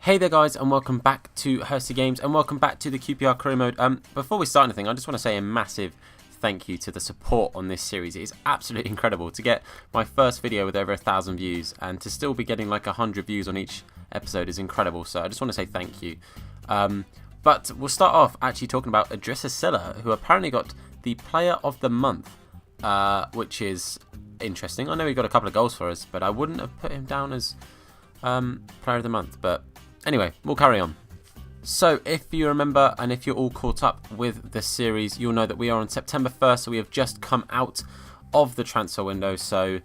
Hey there guys, and welcome back to Hursty Games, and welcome back to the QPR career mode. Before we start anything, I just want to say a massive thank you to the support on this series. It is absolutely incredible to get my first video with over 1,000 views, and to still be getting like 100 views on each episode is incredible. So I just want to say thank you. But we'll start off actually talking about Idrissa Silla, who apparently got the Player of the Month, which is interesting. I know he got a couple of goals for us, but I wouldn't have put him down as Player of the Month. But anyway, we'll carry on. So if you remember, and if you're all caught up with the series, you'll know that we are on September 1st, so we have just come out of the transfer window. So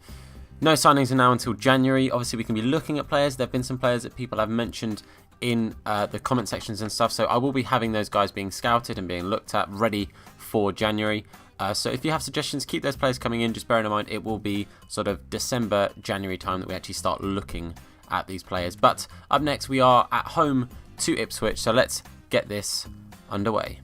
no signings are now until January. Obviously, we can be looking at players. There have been some players that people have mentioned in the comment sections and stuff. So I will be having those guys being scouted and being looked at, ready for January. So if you have suggestions, keep those players coming in. Just bearing in mind, it will be sort of December, January time that we actually start looking at these players. But up next, we are at home to Ipswich, so let's get this underway.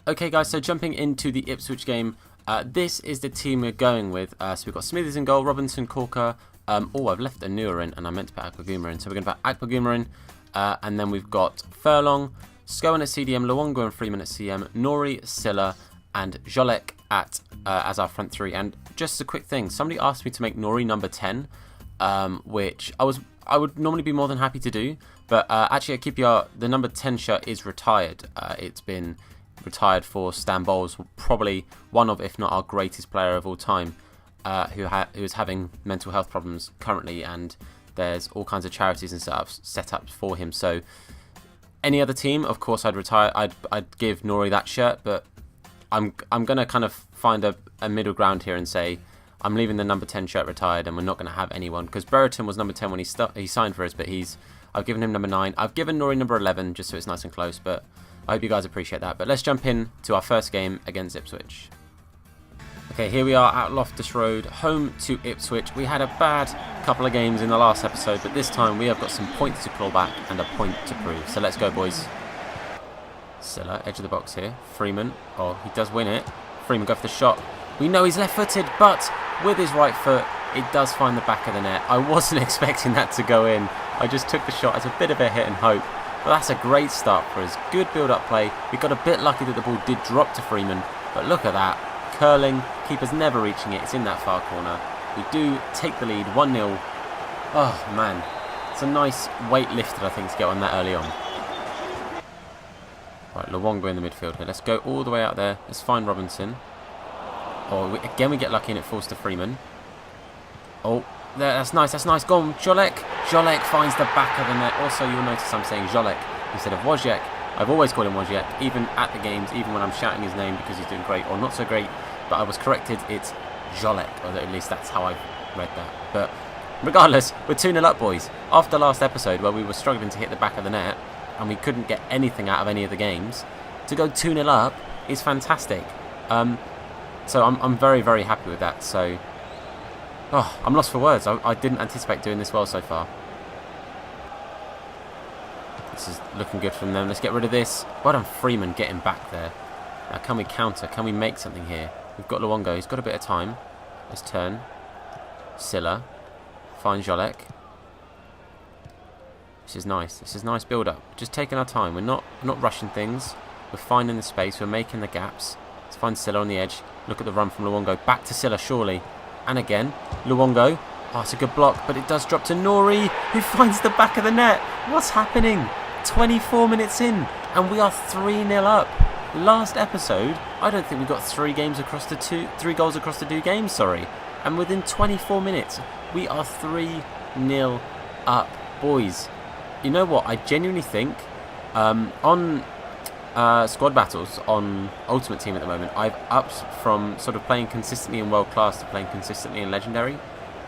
Okay guys, so jumping into the Ipswich game, this is the team we're going with. So we've got Smithies in goal, Robinson, Corker. Oh, I've left Anua in, and I meant to put Akpoguma in, so we're going to put Akpoguma in. And then we've got Furlong, Scowen at CDM, Luongo and Freeman at CM, Nori, Silla and Jolek at as our front three. And just a quick thing, somebody asked me to make Nori number 10, which I would normally be more than happy to do, but actually at QPR, the number 10 shirt is retired. It's been retired for Stan Bowles, probably one of, if not our greatest player of all time, who is having mental health problems currently, and there's all kinds of charities and setups for him. So any other team, of course, I'd retire. I'd give Nori that shirt, but I'm gonna kind of find a middle ground here and say I'm leaving the number 10 shirt retired, and we're not going to have anyone, because Burton was number 10 when he signed for us, but I've given him number 9. I've given Nori number 11 just so it's nice and close, but I hope you guys appreciate that. But let's jump in to our first game against Ipswich. Okay, here we are at Loftus Road, home to Ipswich. We had a bad couple of games in the last episode, but this time we have got some points to claw back and a point to prove. So let's go, boys. Silla, edge of the box here. Freeman, oh, he does win it. Freeman go for the shot. We know he's left-footed, but with his right foot, it does find the back of the net. I wasn't expecting that to go in. I just took the shot as a bit of a hit and hope. But that's a great start for us. Good build-up play. We got a bit lucky that the ball did drop to Freeman, but look at that. Curling, keeper's never reaching it. It's in that far corner. We do take the lead, 1-0. Oh, man. It's a nice weight lifted, I think, to get on that early on. Right, Luongo in the midfield here. Let's go all the way out there. Let's find Robinson. Oh, again, we get lucky and it falls to Freeman. Oh, that's nice, that's nice. Go on, Jolek. Jolek finds the back of the net. Also, you'll notice I'm saying Jolek instead of Wojciech. I've always called him Wojciech, even at the games, even when I'm shouting his name because he's doing great or not so great. But I was corrected, it's Jolek, or at least that's how I've read that. But regardless, we're 2-0 up, boys. After last episode, where we were struggling to hit the back of the net and we couldn't get anything out of any of the games, to go 2-0 up is fantastic. So I'm very, very happy with that. So, oh, I'm lost for words. I didn't anticipate doing this well so far. This is looking good from them. Let's get rid of this. Well done, Freeman, getting back there. Now, can we counter? Can we make something here? We've got Luongo. He's got a bit of time. Let's turn. Silla. Find Jolek. This is nice. This is nice build-up. Just taking our time. We're not rushing things. We're finding the space. We're making the gaps. Let's find Silla on the edge. Look at the run from Luongo. Back to Silla, surely. And again, Luongo. Oh, it's a good block, but it does drop to Nori, who finds the back of the net. What's happening? 24 minutes in, and we are 3-0 up. Last episode, I don't think we got 3 goals across the 2 games, sorry. And within 24 minutes, we are 3-0 up, boys. You know what? I genuinely think on squad battles on Ultimate Team at the moment, I've upped from sort of playing consistently in World Class to playing consistently in Legendary.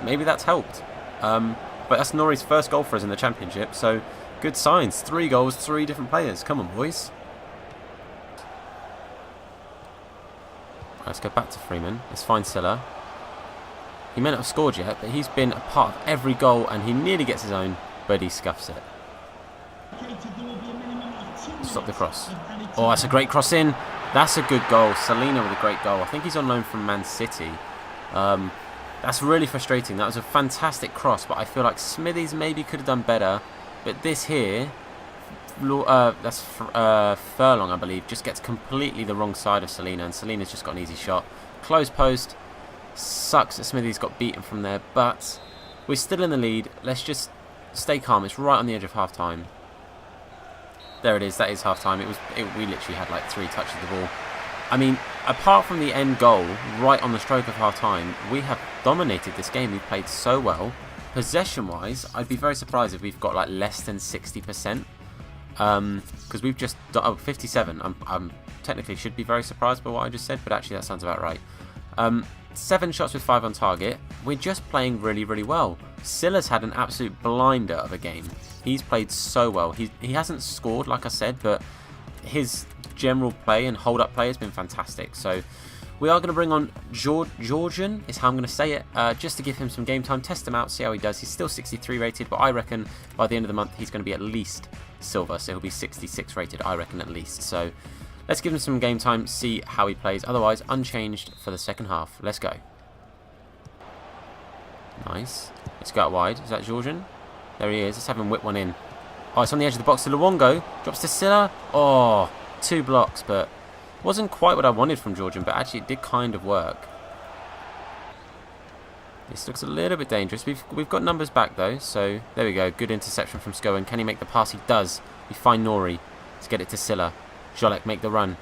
Maybe that's helped. But that's Nori's first goal for us in the Championship, so good signs. 3 goals, 3 different players. Come on, boys. Let's go back to Freeman. Let's find Silla. He may not have scored yet, but he's been a part of every goal, and he nearly gets his own, but he scuffs it. Stop the cross. Oh, that's a great cross in. That's a good goal. Salina with a great goal. I think he's on loan from Man City. That's really frustrating. That was a fantastic cross, but I feel like Smithies maybe could have done better. But this here, that's Furlong, I believe, just gets completely the wrong side of Selena, and Selena's just got an easy shot. Close post. Sucks that Smithies got beaten from there, but we're still in the lead. Let's just stay calm. It's right on the edge of half-time. There it is. That is half-time. We literally had like 3 touches of the ball. I mean, apart from the end goal, right on the stroke of half-time, we have dominated this game. We've played so well. Possession-wise, I'd be very surprised if we've got like less than 60%. Because we've just... 57. I'm technically should be very surprised by what I just said, but actually that sounds about right. 7 shots with 5 on target. We're just playing really, really well. Silla's had an absolute blinder of a game. He's played so well. He hasn't scored, like I said, but his general play and hold-up play has been fantastic. So we are going to bring on Georgian, is how I'm going to say it, just to give him some game time, test him out, see how he does. He's still 63 rated, but I reckon by the end of the month he's going to be at least silver, so he'll be 66 rated, I reckon, at least. So let's give him some game time, see how he plays. Otherwise, unchanged for the second half. Let's go. Nice. Let's go out wide. Is that Georgian? There he is. Let's have him whip one in. Oh, it's on the edge of the box to Luongo. Drops to Silla. Oh, 2 blocks, but wasn't quite what I wanted from Georgian, but actually it did kind of work. This looks a little bit dangerous. We've got numbers back, though, so there we go. Good interception from Scowen. Can he make the pass? He does. We find Nori. Let's get it to Silla. Jolek make the run.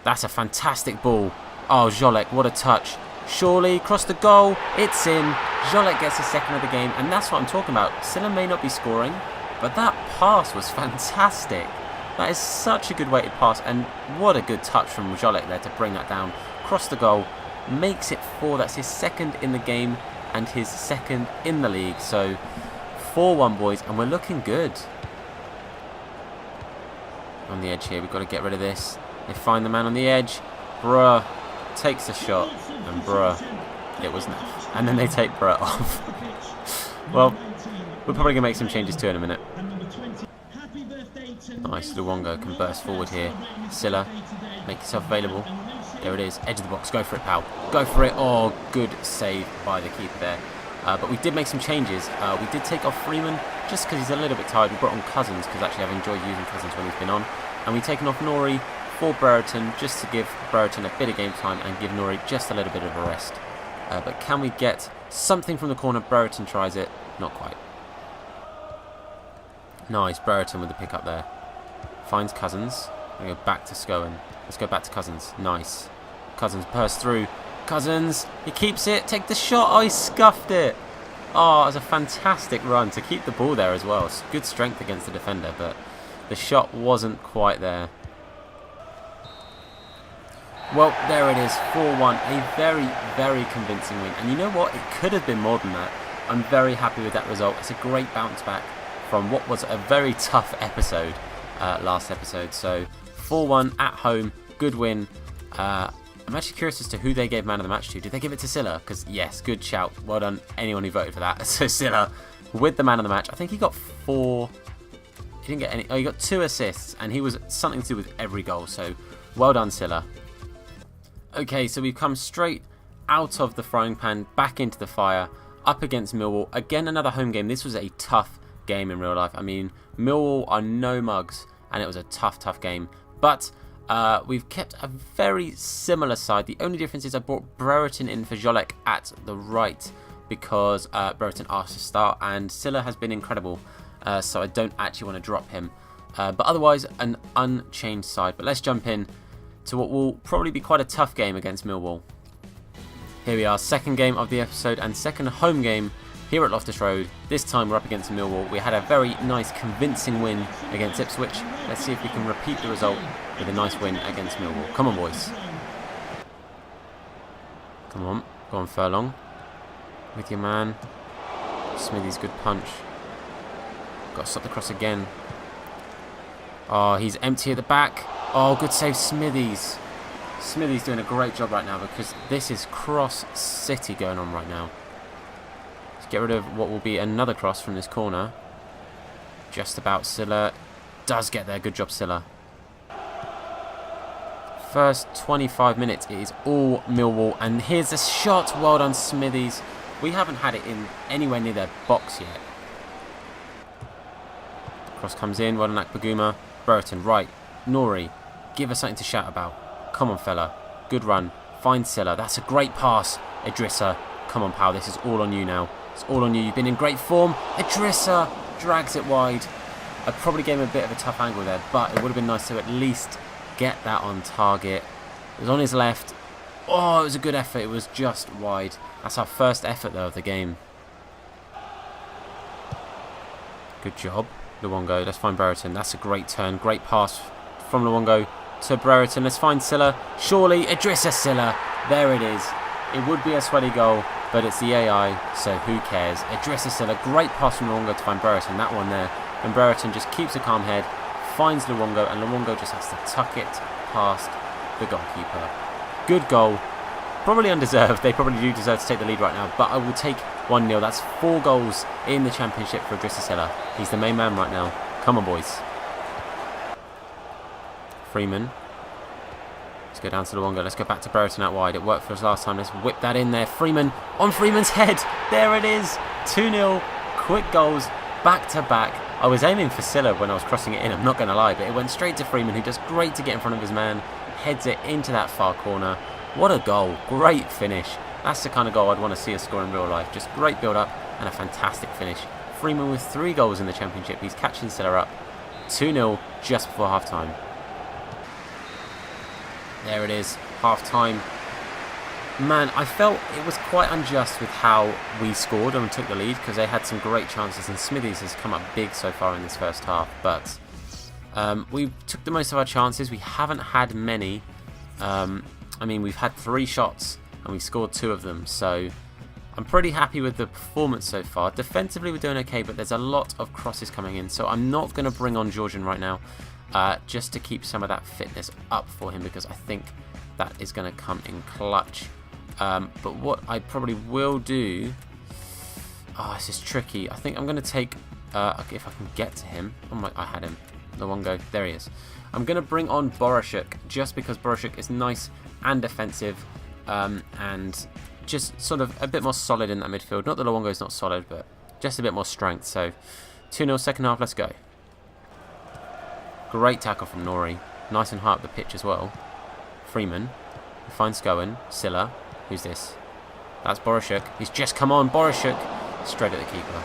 That's a fantastic ball. Oh, Jolek, what a touch. Surely, cross the goal. It's in. Jolek gets his second of the game, and that's what I'm talking about. Silla may not be scoring, but that pass was fantastic. That is such a good weighted pass, and what a good touch from Jolek there to bring that down. Cross the goal. Makes it 4. That's his second in the game and his second in the league. So 4-1, boys, and we're looking good. On the edge here, we've got to get rid of this. They find the man on the edge. Bruh takes a shot, and bruh, it was enough. And then they take bruh off. Well, we're probably going to make some changes too in a minute. Nice, Luongo can burst forward here. Silla, make yourself available. There it is, edge of the box. Go for it, pal. Go for it. Oh, good save by the keeper there. But we did make some changes. We did take off Freeman just because he's a little bit tired. We brought on Cousins because actually I've enjoyed using Cousins when he's been on. And we've taken off Nori for Brereton just to give Brereton a bit of game time and give Nori just a little bit of a rest. But can we get something from the corner? Brereton tries it. Not quite. Nice, Brereton with the pick up there. Finds Cousins. We go back to Scowen. Let's go back to Cousins. Nice. Cousins bursts through. Cousins, he keeps it. Take the shot. Oh, he scuffed it. Oh, it was a fantastic run to keep the ball there as well. It's good strength against the defender, but the shot wasn't quite there. Well, there it is. 4-1. A very, very convincing win. And you know what? It could have been more than that. I'm very happy with that result. It's a great bounce back from what was a very tough episode, last episode. So 4-1 at home, good win. I'm actually curious as to who they gave man of the match to. Did they give it to Silla? Because yes, good shout. Well done anyone who voted for that. So Silla with the man of the match. I think he got 4. He didn't get any. Oh, he got 2 assists, and he was something to do with every goal. So well done, Silla. Okay, so we've come straight out of the frying pan, back into the fire, up against Millwall. Again, another home game. This was a tough game in real life. I mean, Millwall are no mugs, and it was a tough game. But we've kept a very similar side. The only difference is I brought Brereton in for Jolek at the right because Brereton asked to start, and Silla has been incredible, so I don't actually want to drop him. But otherwise, an unchanged side. But let's jump in to what will probably be quite a tough game against Millwall. Here we are, second game of the episode and second home game here at Loftus Road. This time we're up against Millwall. We had a very nice convincing win against Ipswich. Let's see if we can repeat the result with a nice win against Millwall. Come on, boys. Come on, go on Furlong. With your man. Smithy's good punch. Got to stop the cross again. Oh, he's empty at the back. Oh, good save, Smithies. Smithy's doing a great job right now because this is cross city going on right now. Let's get rid of what will be another cross from this corner. Just about. Silla does get there. Good job, Silla. First 25 minutes, it is all Millwall. And here's a shot. Well done, Smithies. We haven't had it in anywhere near their box yet. Cross comes in. Well done, Akpaguma. Burton, right. Nori, give us something to shout about. Come on, fella. Good run. Find Silla. That's a great pass. Idrissa. Come on, pal. This is all on you now. It's all on you. You've been in great form. Idrissa drags it wide. I probably gave him a bit of a tough angle there, but it would have been nice to at least get that on target. It was on his left. Oh, it was a good effort. It was just wide. That's our first effort, though, of the game. Good job, Luongo. Let's find Brereton. That's a great turn. Great pass from Luongo to Brereton. Let's find Silla. Surely, Idrissa Silla. There it is. It would be a sweaty goal, but it's the AI, so who cares? Idrissa Silla. Great pass from Luongo to find Brereton. That one there. And Brereton just keeps a calm head, finds Luongo, and Luongo just has to tuck it past the goalkeeper. Good goal. Probably undeserved. They probably do deserve to take the lead right now, but I will take 1-0. That's 4 goals in the Championship for Idrissa Silla. He's the main man right now. Come on, boys. Freeman. Let's go down to Luongo. Let's go back to Brereton out wide. It worked for us last time. Let's whip that in there. Freeman on Freeman's head. There it is. 2-0. Quick goals. Back to back. I was aiming for Silla when I was crossing it in, I'm not going to lie, but it went straight to Freeman, who does great to get in front of his man, heads it into that far corner. What a goal. Great finish. That's the kind of goal I'd want to see us score in real life. Just great build-up and a fantastic finish. Freeman with 3 goals in the Championship. He's catching Silla up. 2-0 just before half-time. There it is. Half-time. Man, I felt it was quite unjust with how we scored and took the lead, because they had some great chances, and Smithies has come up big so far in this first half, but we took the most of our chances. We haven't had many. I mean, we've had 3 shots and we scored 2 of them, so I'm pretty happy with the performance so far. Defensively we're doing okay, but there's a lot of crosses coming in, so I'm not going to bring on Georgian right now, just to keep some of that fitness up for him, because I think that is going to come in clutch. But what I probably will do... Oh, this is tricky. I think I'm going to take... if I can get to him. Oh my, I had him. Luongo. There he is. I'm going to bring on Borashuk, just because Borashuk is nice and defensive, and just sort of a bit more solid in that midfield. Not that Luongo is not solid, but just a bit more strength. So 2-0 second half. Let's go. Great tackle from Nori. Nice and high up the pitch as well. Freeman. Finds Scowen. Silla. Who's this? That's Borashuk. He's just come on. Borashuk. Straight at the keeper.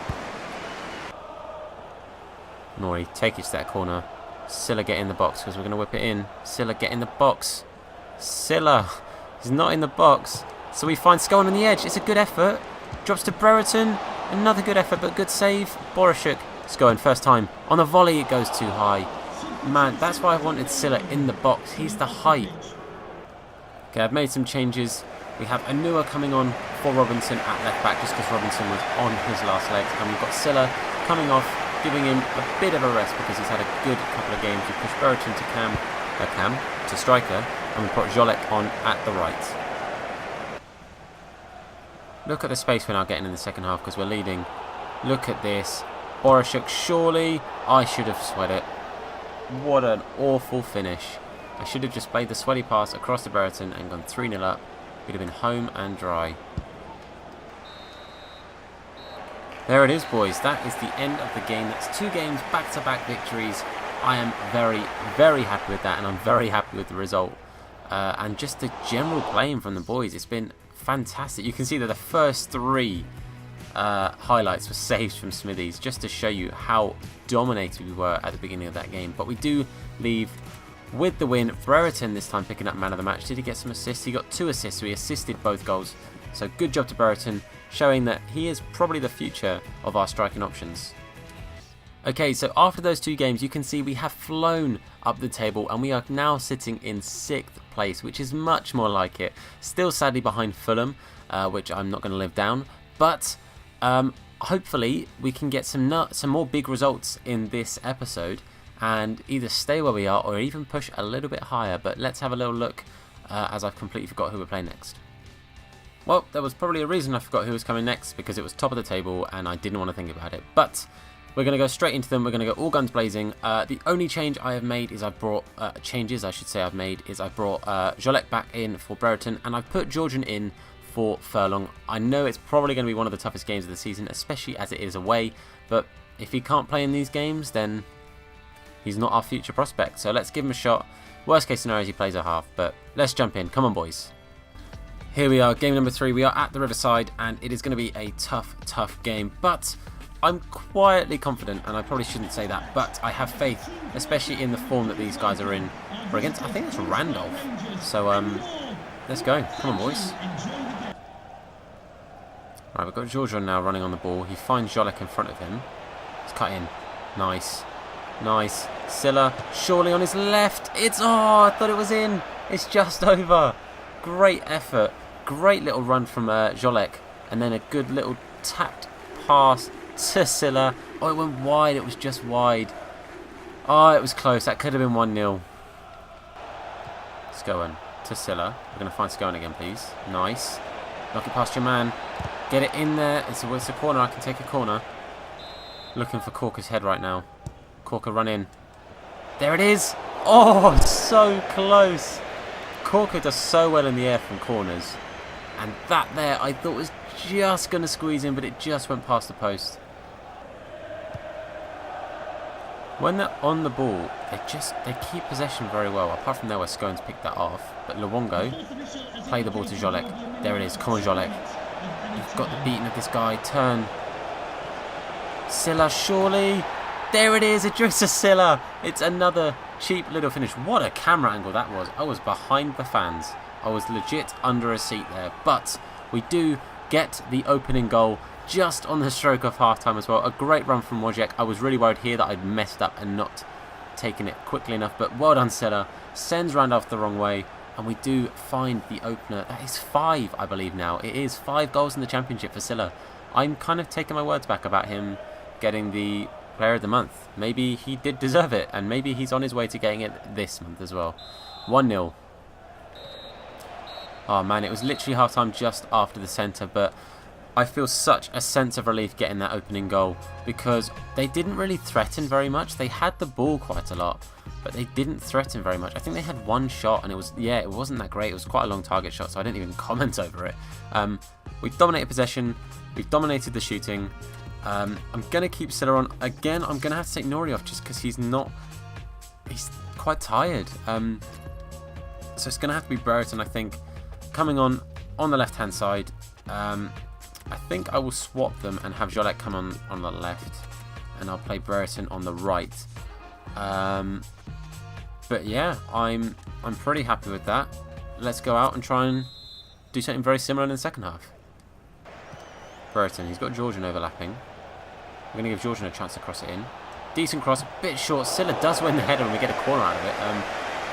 Nori, take it to that corner. Silla, get in the box, because we're going to whip it in. Silla, get in the box. Silla. He's not in the box. So we find Scowen on the edge. It's a good effort. Drops to Brereton. Another good effort, but good save. Borashuk. Scowen, first time. On a volley, it goes too high. Man, that's why I wanted Silla in the box. He's the height. Okay, I've made some changes. We have Anua coming on for Robinson at left back, just because Robinson was on his last legs. And we've got Silla coming off, giving him a bit of a rest because he's had a good couple of games. We push Burton to Cam to striker, and we put Jolek on at the right. Look at the space we're now getting in the second half because we're leading. Look at this. Borashuk, surely I should have sweat it. What an awful finish. I should have just played the sweaty pass across to Brereton and gone 3-0 up. We'd have been home and dry. There it is, boys. That is the end of the game. That's 2 games, back-to-back victories. I am very, very happy with that, and I'm very happy with the result. And just the general playing from the boys. It's been fantastic. You can see that the first 3 highlights were saved from Smithies, just to show you how dominated we were at the beginning of that game. But we do leave with the win. Brereton this time picking up man of the match. Did he get some assists? He got 2 assists, so he assisted both goals. So good job to Brereton, showing that he is probably the future of our striking options. Okay, so after those 2 games, you can see we have flown up the table and we are now sitting in 6th place, which is much more like it. Still sadly behind Fulham, which I'm not going to live down, but hopefully we can get some more big results in this episode and either stay where we are or even push a little bit higher. But let's have a little look, as I've completely forgot who we're playing next. Well, there was probably a reason I forgot who was coming next, because it was top of the table and I didn't want to think about it. But we're going to go straight into them. We're going to go all guns blazing. The only change I have made is I've brought Jolek back in for Brereton, and I've put Georgian in for Furlong. I know it's probably going to be one of the toughest games of the season, especially as it is away, but if he can't play in these games, then he's not our future prospect. So let's give him a shot. Worst case scenario is he plays a half, but let's jump in. Come on, boys. Here we are, game number 3. We are at the Riverside, and it is going to be a tough game. But I'm quietly confident, and I probably shouldn't say that, but I have faith, especially in the form that these guys are in. We're against, I think it's Randolph. So let's go. Come on, boys. Right, we've got George now running on the ball. He finds Jolek in front of him. He's cut in. Nice. Nice. Silla, surely on his left. It's, oh, I thought it was in. It's just over. Great effort. Great little run from Jolek. And then a good little tapped pass to Silla. Oh, it went wide. It was just wide. Oh, it was close. That could have been 1-0. Scowen to Silla. We're going to find Scowen again, please. Nice. Knock it past your man. Get it in there. It's a corner. I can take a corner. Looking for Corker's head right now. Corker, run in. There it is. Oh, so close. Corker does so well in the air from corners. And that there, I thought was just going to squeeze in, but it just went past the post. When they're on the ball, they keep possession very well. Apart from there where Scones picked that off. But Luongo, play the ball to Jolek. There it is. Come on, Jolek. You've got the beating of this guy. Turn. Silla, surely. There it is. Idrissa Silla. It's another cheap little finish. What a camera angle that was. I was behind the fans. I was legit under a seat there. But we do get the opening goal just on the stroke of half-time as well. A great run from Wojciech. I was really worried here that I'd messed up and not taken it quickly enough. But well done, Silla. Sends Randolph the wrong way. And we do find the opener. That is 5, I believe now. It is 5 goals in the Championship for Silla. I'm kind of taking my words back about him getting the Player of the Month. Maybe he did deserve it. And maybe he's on his way to getting it this month as well. 1-0. Oh, man. It was literally half-time just after the centre. But I feel such a sense of relief getting that opening goal. Because they didn't really threaten very much. They had the ball quite a lot. But they didn't threaten very much. I think they had one shot and it wasn't that great. It was quite a long target shot, so I didn't even comment over it. We've dominated possession. We've dominated the shooting. I'm going to keep Silla on. Again, I'm going to have to take Nori off just because he's quite tired. So it's going to have to be Burton, I think, coming on the left-hand side. I think I will swap them and have Jolek come on the left. And I'll play Burton on the right. But yeah, I'm pretty happy with that. Let's go out and try and do something very similar in the second half. Burton, he's got Georgian overlapping. We're going to give Georgian a chance to cross it in. Decent cross, a bit short. Silla does win the header and we get a corner out of it.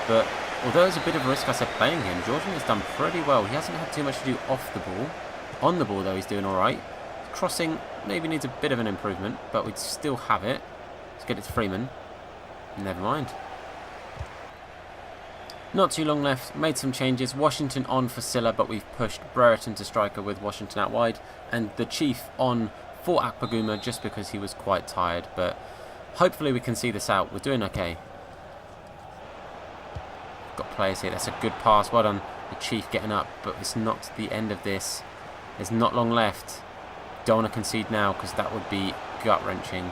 But although it's a bit of a risk, I said, playing him, Georgian has done pretty well. He hasn't had too much to do off the ball. On the ball, though, he's doing all right. Crossing maybe needs a bit of an improvement, but we'd still have it. Let's get it to Freeman. Never mind. Not too long left, made some changes. Washington on for Silla, but we've pushed Brereton to striker with Washington out wide. And the Chief on for Akpaguma just because he was quite tired. But hopefully we can see this out. We're doing okay. Got players here. That's a good pass. Well done, the Chief getting up. But it's not the end of this. There's not long left. Don't want to concede now because that would be gut-wrenching.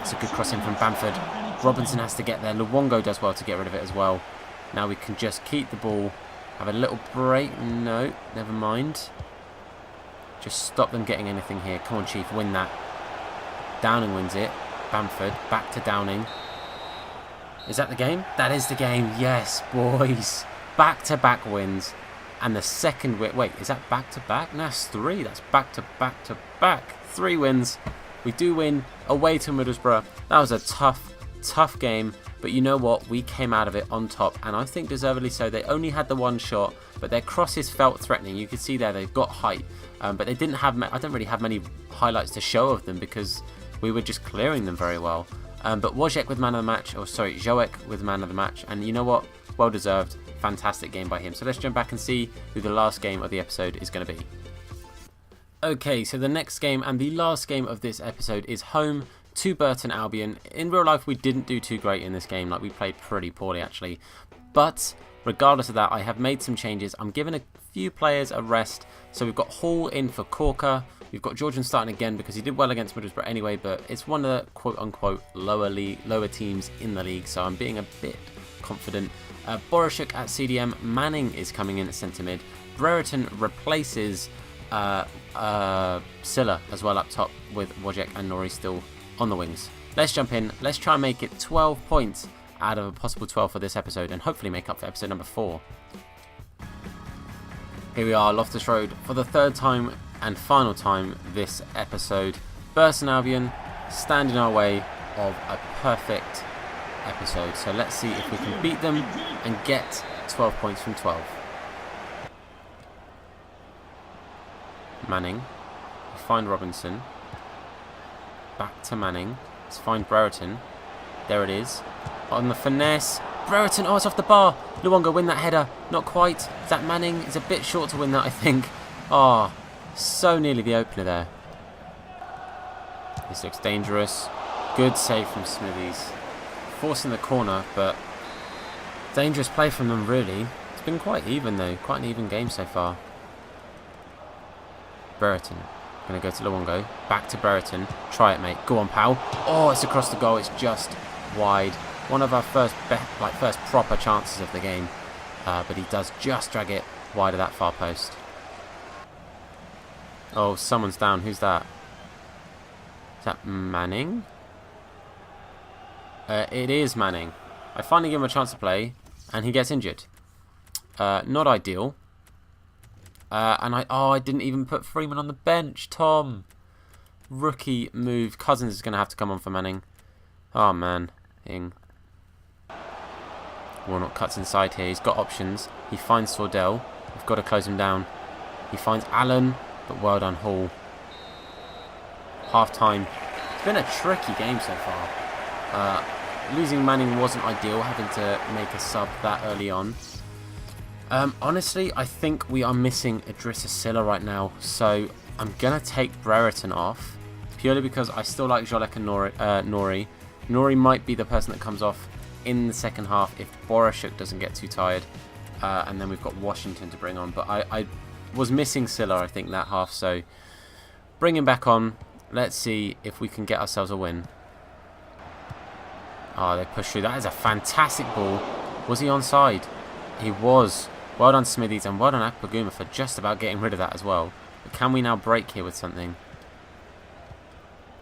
It's a good crossing from Bamford. Robinson has to get there. Luongo does well to get rid of it as well. Now we can just keep the ball. Have a little break. No, never mind. Just stop them getting anything here. Come on, Chief, win that. Downing wins it. Bamford, back to Downing. Is that the game? That is the game. Yes, boys. Back-to-back wins. And the second win. Wait, is that back-to-back? No, that's 3. That's back-to-back-to-back. 3 wins. We do win away to Middlesbrough. That was a tough game, but you know what, we came out of it on top, and I think deservedly so. They only had the one shot, but their crosses felt threatening. You can see there they've got height, but they didn't have I don't really have many highlights to show of them because we were just clearing them very well. But Wojciech with man of the match, or sorry, Joek with man of the match, and you know what, well deserved. Fantastic game by him. So let's jump back and see who the last game of the episode is going to be. Okay, so the next game and the last game of this episode is home to Burton Albion. In real life, we didn't do too great in this game. Like, we played pretty poorly, actually. But regardless of that, I have made some changes. I'm giving a few players a rest. So we've got Hall in for Corker. We've got Georgian starting again because he did well against Middlesbrough anyway, but it's one of the quote-unquote lower teams in the league, so I'm being a bit confident. Borashuk at CDM. Manning is coming in at centre-mid. Brereton replaces Silla as well up top, with Wojciech and Nori still on the wings. Let's jump in. Let's try and make it 12 points out of a possible 12 for this episode, and hopefully make up for episode number 4. Here we are, Loftus Road, for the third time and final time this episode. Burton Albion stand in our way of a perfect episode. So let's see if we can beat them and get 12 points from 12. Manning. Find Robinson. Back to Manning. Let's find Brereton. There it is. On the finesse. Brereton. Oh, it's off the bar. Luongo win that header. Not quite. Is that Manning? It's a bit short to win that, I think. Oh, so nearly the opener there. This looks dangerous. Good save from Smithies. Forcing the corner, but dangerous play from them, really. It's been quite even, though. Quite an even game so far. Brereton. Going to go to Luongo. Back to Brereton. Try it, mate. Go on, pal. Oh, it's across the goal. It's just wide. One of our first proper chances of the game. But he does just drag it wide of that far post. Oh, someone's down. Who's that? Is that Manning? It is Manning. I finally give him a chance to play, and he gets injured. Not ideal. And I didn't even put Freeman on the bench. Tom. Rookie move. Cousins is going to have to come on for Manning. Oh, man. Warnock cuts inside here. He's got options. He finds Sordell. We've got to close him down. He finds Allen, but well done, Hall. Half time. It's been a tricky game so far. Losing Manning wasn't ideal, having to make a sub that early on. Honestly, I think we are missing Idrissa Silla right now, so I'm going to take Brereton off, purely because I still like Jolek and Nori. Nori might be the person that comes off in the second half if Borashuk doesn't get too tired, and then we've got Washington to bring on, but I was missing Silla, I think, that half, so bring him back on. Let's see if we can get ourselves a win. Oh, they push through. That is a fantastic ball. Was he onside? He was. Well done, Smithies, and well done, Akpaguma, for just about getting rid of that as well. But can we now break here with something?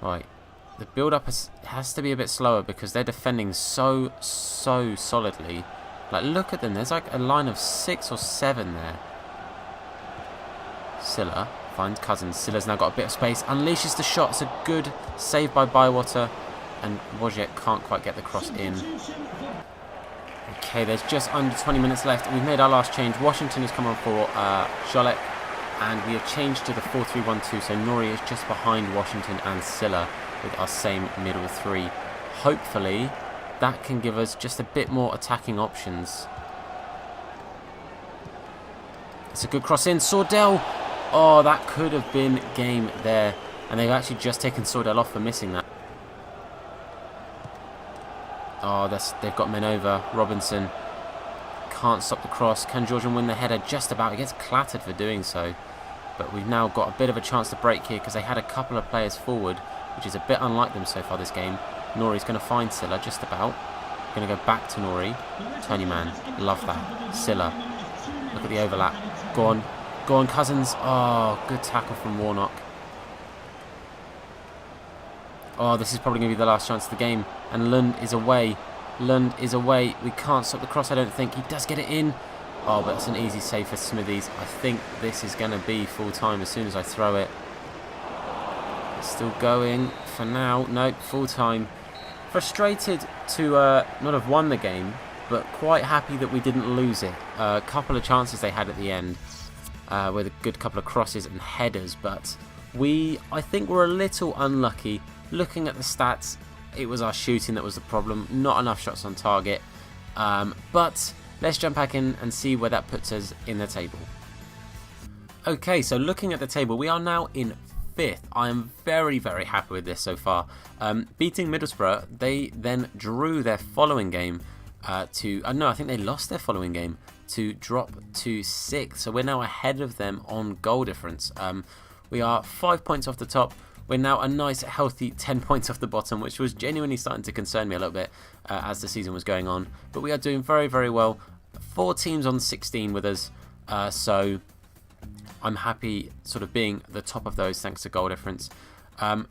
Right. The build-up has to be a bit slower because they're defending so solidly. Like, look at them. There's like a line of 6 or 7 there. Silla finds Cousins. Silla's now got a bit of space. Unleashes the shot. It's a good save by Bywater. And Wojciech can't quite get the cross in. Okay, there's just under 20 minutes left. We've made our last change. Washington has come on for Jolek. And we have changed to the 4-3-1-2. So Nori is just behind Washington and Silla with our same middle three. Hopefully, that can give us just a bit more attacking options. It's a good cross in. Sordell. Oh, that could have been game there. And they've actually just taken Sordell off for missing that. Oh, they've got men over. Robinson can't stop the cross. Can Georgian win the header? Just about. He gets clattered for doing so. But we've now got a bit of a chance to break here because they had a couple of players forward, which is a bit unlike them so far this game. Nori's going to find Silla just about. Going to go back to Nori. Tony man. Love that. Silla. Look at the overlap. Go on. Go on, Cousins. Oh, good tackle from Warnock. Oh, this is probably going to be the last chance of the game. And Lund is away. Lund is away. We can't stop the cross, I don't think. He does get it in. Oh, but that's an easy save for Smithies. I think this is going to be full time as soon as I throw it. It's still going for now. Nope, full time. Frustrated to not have won the game, but quite happy that we didn't lose it. A couple of chances they had at the end with a good couple of crosses and headers, but I think we're a little unlucky. Looking at the stats, it was our shooting that was the problem. Not enough shots on target. But let's jump back in and see where that puts us in the table. Okay, so looking at the table, we are now in 5th. I am very, very happy with this so far. Beating Middlesbrough, they then drew their following game no, I think they lost their following game to drop to 6th. So we're now ahead of them on goal difference. We are 5 points off the top. We're now a nice healthy 10 points off the bottom, which was genuinely starting to concern me a little bit as the season was going on. But we are doing very, very well. 4 teams on 16 with us. So I'm happy sort of being the top of those thanks to goal difference.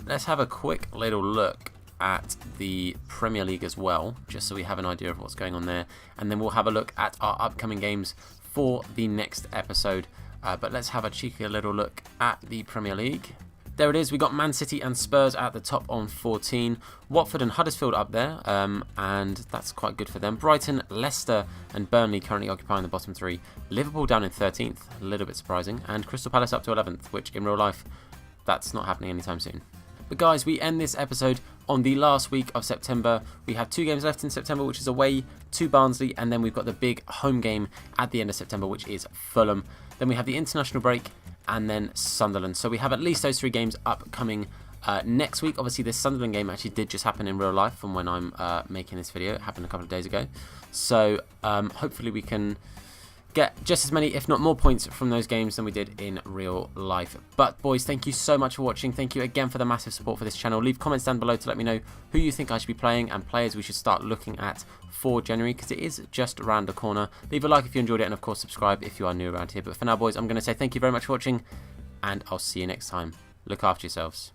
Let's have a quick little look at the Premier League as well, just so we have an idea of what's going on there. And then we'll have a look at our upcoming games for the next episode. But let's have a cheeky little look at the Premier League. There it is. We got Man City and Spurs at the top on 14. Watford and Huddersfield up there, and that's quite good for them. Brighton, Leicester and Burnley currently occupying the bottom 3. Liverpool down in 13th, a little bit surprising. And Crystal Palace up to 11th, which in real life, that's not happening anytime soon. But guys, we end this episode on the last week of September. We have 2 games left in September, which is away to Barnsley, and then we've got the big home game at the end of September, which is Fulham. Then we have the international break, and then Sunderland. So we have at least those 3 games upcoming next week. Obviously, this Sunderland game actually did just happen in real life from when I'm making this video. It happened a couple of days ago. So hopefully we can get just as many, if not more, points from those games than we did in real life. But boys, thank you so much for watching. Thank you again for the massive support for this channel. Leave comments down below to let me know who you think I should be playing and players we should start looking at for January, because it is just around the corner. Leave a like if you enjoyed it, and of course subscribe if you are new around here. But for now, boys, I'm going to say thank you very much for watching, and I'll see you next time. Look after yourselves.